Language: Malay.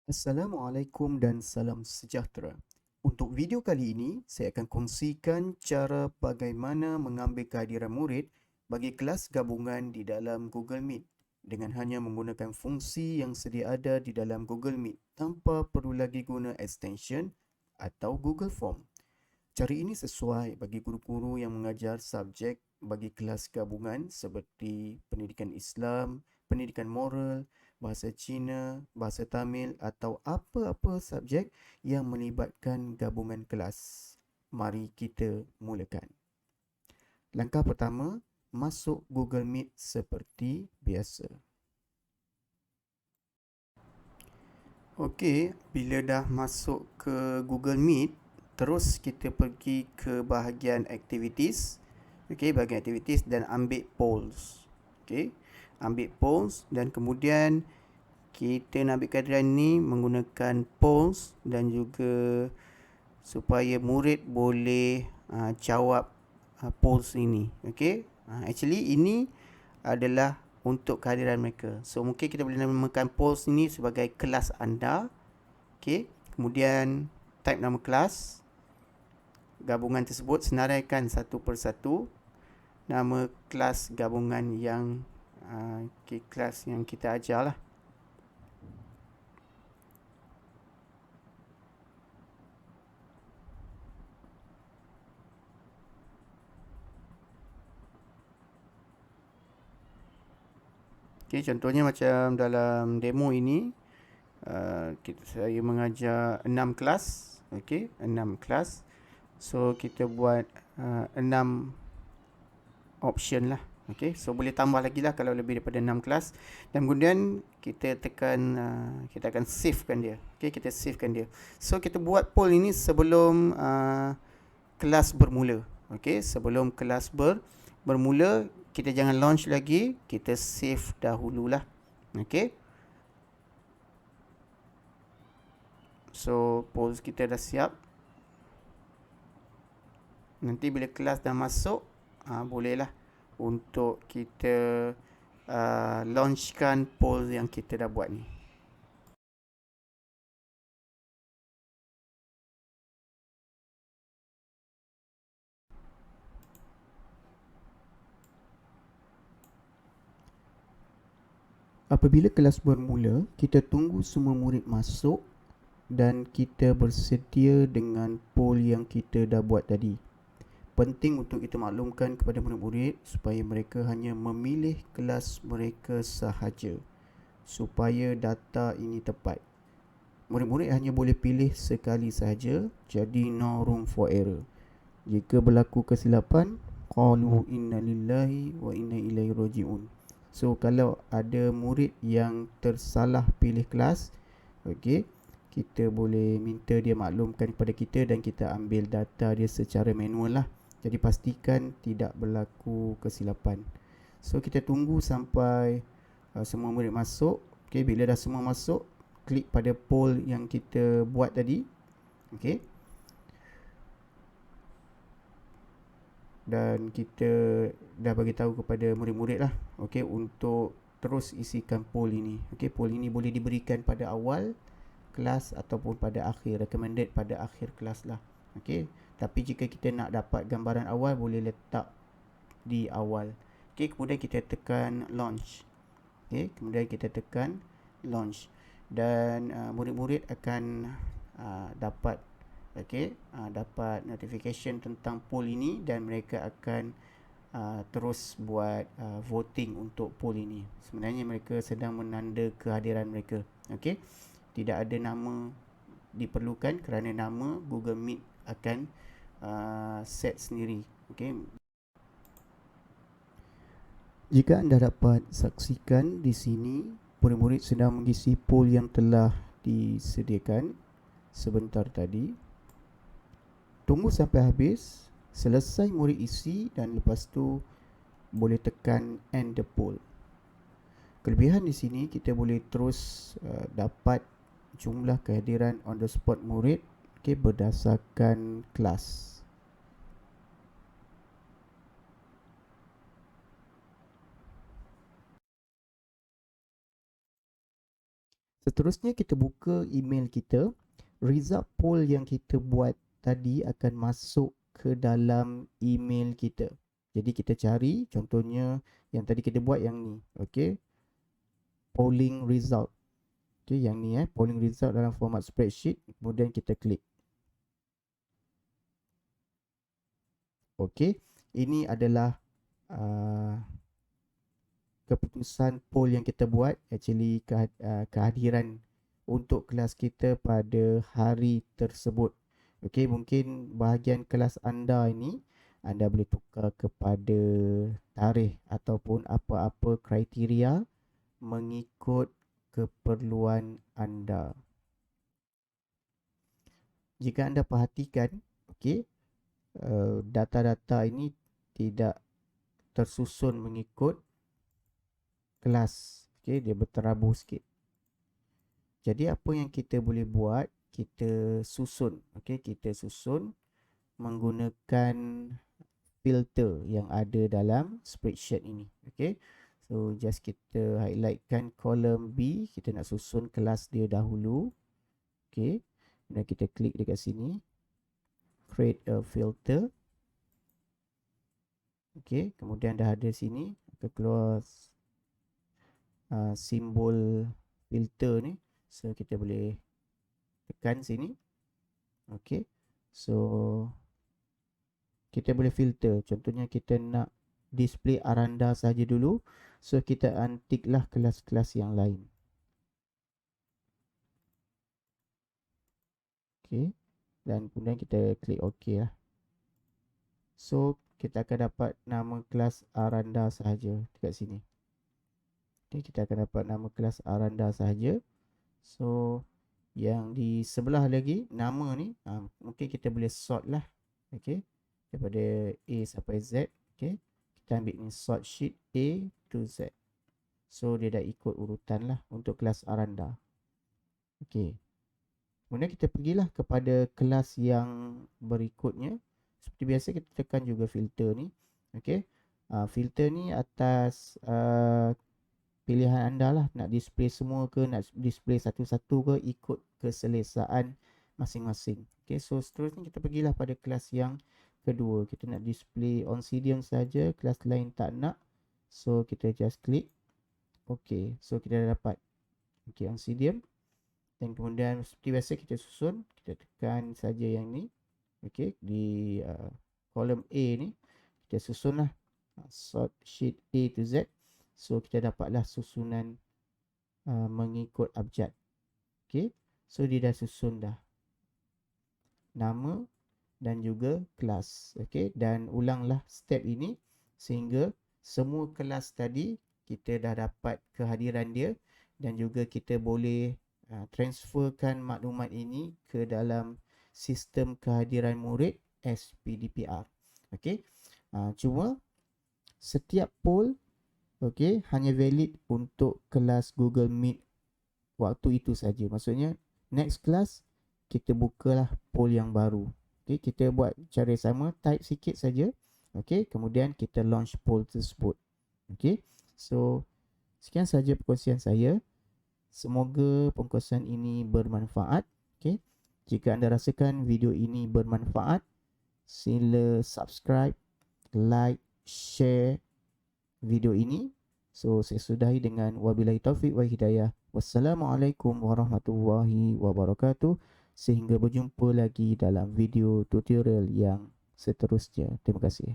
Assalamualaikum dan salam sejahtera. Untuk video kali ini, saya akan kongsikan cara bagaimana mengambil kehadiran murid bagi kelas gabungan di dalam Google Meet dengan hanya menggunakan fungsi yang sedia ada di dalam Google Meet tanpa perlu lagi guna extension atau Google Form. Cara ini sesuai bagi guru-guru yang mengajar subjek bagi kelas gabungan seperti pendidikan Islam, pendidikan moral, bahasa Cina, bahasa Tamil atau apa-apa subjek yang melibatkan gabungan kelas. Mari kita mulakan. Langkah pertama, masuk Google Meet seperti biasa. Okey, bila dah masuk ke Google Meet, terus kita pergi ke bahagian activities. Okey, bahagian activities dan ambil polls. Okey, ambil polls dan kemudian kita nak ambil kehadiran ni menggunakan polls dan juga supaya murid boleh jawab polls ini. Okey, actually ini adalah untuk kehadiran mereka. So mungkin kita boleh namakan polls ini sebagai kelas anda. Okey, kemudian type nama kelas. Gabungan tersebut senaraikan satu persatu nama kelas gabungan yang kelas yang kita ajar lah. Okey, contohnya macam dalam demo ini saya mengajar 6 kelas. Okey, 6 kelas. So kita buat 6 option lah. Okey, so boleh tambah lagi lah kalau lebih daripada 6 kelas. Dan kemudian kita tekan kita akan savekan dia. Okey, kita savekan dia. So kita buat poll ini sebelum kelas bermula. Okey, sebelum kelas bermula, kita jangan launch lagi, kita save dahululah. Okey. So polls kita dah siap. Nanti bila kelas dah masuk, bolehlah untuk kita launchkan poll yang kita dah buat ni. Apabila kelas bermula, kita tunggu semua murid masuk dan kita bersedia dengan poll yang kita dah buat tadi. Penting untuk kita maklumkan kepada murid-murid supaya mereka hanya memilih kelas mereka sahaja supaya data ini tepat. Murid-murid hanya boleh pilih sekali sahaja, jadi no room for error. Jika berlaku kesilapan, qalu inna lillahi wa inna ilaihi raji'un. So kalau ada murid yang tersalah pilih kelas, okey, kita boleh minta dia maklumkan kepada kita dan kita ambil data dia secara manual lah. Jadi pastikan tidak berlaku kesilapan. So kita tunggu sampai semua murid masuk. Okey, bila dah semua masuk, klik pada poll yang kita buat tadi. Okey. Dan kita dah bagi tahu kepada murid-murid lah, okey, untuk terus isikan poll ini. Okey, poll ini boleh diberikan pada awal kelas ataupun pada akhir, recommended pada akhir kelas lah. Okey, tapi jika kita nak dapat gambaran awal, boleh letak di awal. Okey, kemudian kita tekan launch. Okey, kemudian kita tekan launch dan murid-murid akan dapat dapat notification tentang poll ini dan mereka akan terus buat voting untuk poll ini. Sebenarnya mereka sedang menanda kehadiran mereka. Okey, tidak ada nama diperlukan kerana nama Google Meet akan set sendiri. Okey. Jika anda dapat saksikan di sini, murid-murid sedang mengisi poll yang telah disediakan sebentar tadi. Tunggu sampai habis, selesai murid isi dan lepas tu boleh tekan end the poll. Kelebihan di sini kita boleh terus dapat jumlah kehadiran on the spot murid berdasarkan kelas. Seterusnya kita buka email kita. Result poll yang kita buat tadi akan masuk ke dalam email kita. Jadi kita cari contohnya yang tadi kita buat yang ni. Okey. Polling result. Okey, yang ni polling result dalam format spreadsheet. Kemudian kita klik. Okey, ini adalah keputusan poll yang kita buat, actually kehadiran untuk kelas kita pada hari tersebut. Okey, mungkin bahagian kelas anda ini anda boleh tukar kepada tarikh ataupun apa-apa kriteria mengikut keperluan anda. Jika anda perhatikan, okey, data-data ini tidak tersusun mengikut kelas. Okey, dia berterabur sikit. Jadi apa yang kita boleh buat, kita susun. Okey, kita susun menggunakan filter yang ada dalam spreadsheet ini. Okey. So just kita highlightkan kolom B, kita nak susun kelas dia dahulu. Okey. Dan kita klik dekat sini. Create a filter. Okey, kemudian dah ada sini, kita keluar simbol filter ni. So kita boleh tekan sini. Okey. So kita boleh filter. Contohnya kita nak display Aranda saja dulu. So kita unticklah kelas-kelas yang lain. Okey. Dan kemudian kita klik OK lah. So kita akan dapat nama kelas Aranda sahaja dekat sini. Okay, kita akan dapat nama kelas Aranda sahaja. So yang di sebelah lagi nama ni mungkin kita boleh sort lah. Okay, daripada A sampai Z. Okay, kita ambil ni sort sheet A to Z. So dia dah ikut urutan lah untuk kelas Aranda. Okay, kemudian kita pergilah kepada kelas yang berikutnya. Seperti biasa kita tekan juga filter ni. Okay, filter ni atas pilihan anda lah, nak display semua ke, nak display satu-satu ke, ikut keselesaan masing-masing. Okay, so seterusnya kita pergilah pada kelas yang kedua. Kita nak display Oncidium saja, kelas lain tak nak. So kita just klik OK. So kita dah dapat Oncidium. Dan kemudian seperti biasa kita susun, kita tekan saja yang ni. Okay, di kolom A ni kita susun lah sort sheet A to Z. So kita dapatlah susunan mengikut abjad. Okay, so dia dah susun dah nama dan juga kelas. Okay, dan ulanglah step ini sehingga semua kelas tadi kita dah dapat kehadiran dia, dan juga kita boleh transferkan maklumat ini ke dalam sistem kehadiran murid SPDPR. Okay, cuma setiap poll hanya valid untuk kelas Google Meet waktu itu saja. Maksudnya next class kita bukalah poll yang baru. Okay, kita buat cara sama, type sikit saja. Okay, kemudian kita launch poll tersebut. Okay, so sekian saja perkongsian saya. Semoga perkongsian ini bermanfaat. Okay, jika anda rasakan video ini bermanfaat, sila subscribe, like, share video ini. So saya sudahi dengan wabillahi taufiq wa hidayah. Wassalamualaikum warahmatullahi wabarakatuh. Sehingga berjumpa lagi dalam video tutorial yang seterusnya. Terima kasih.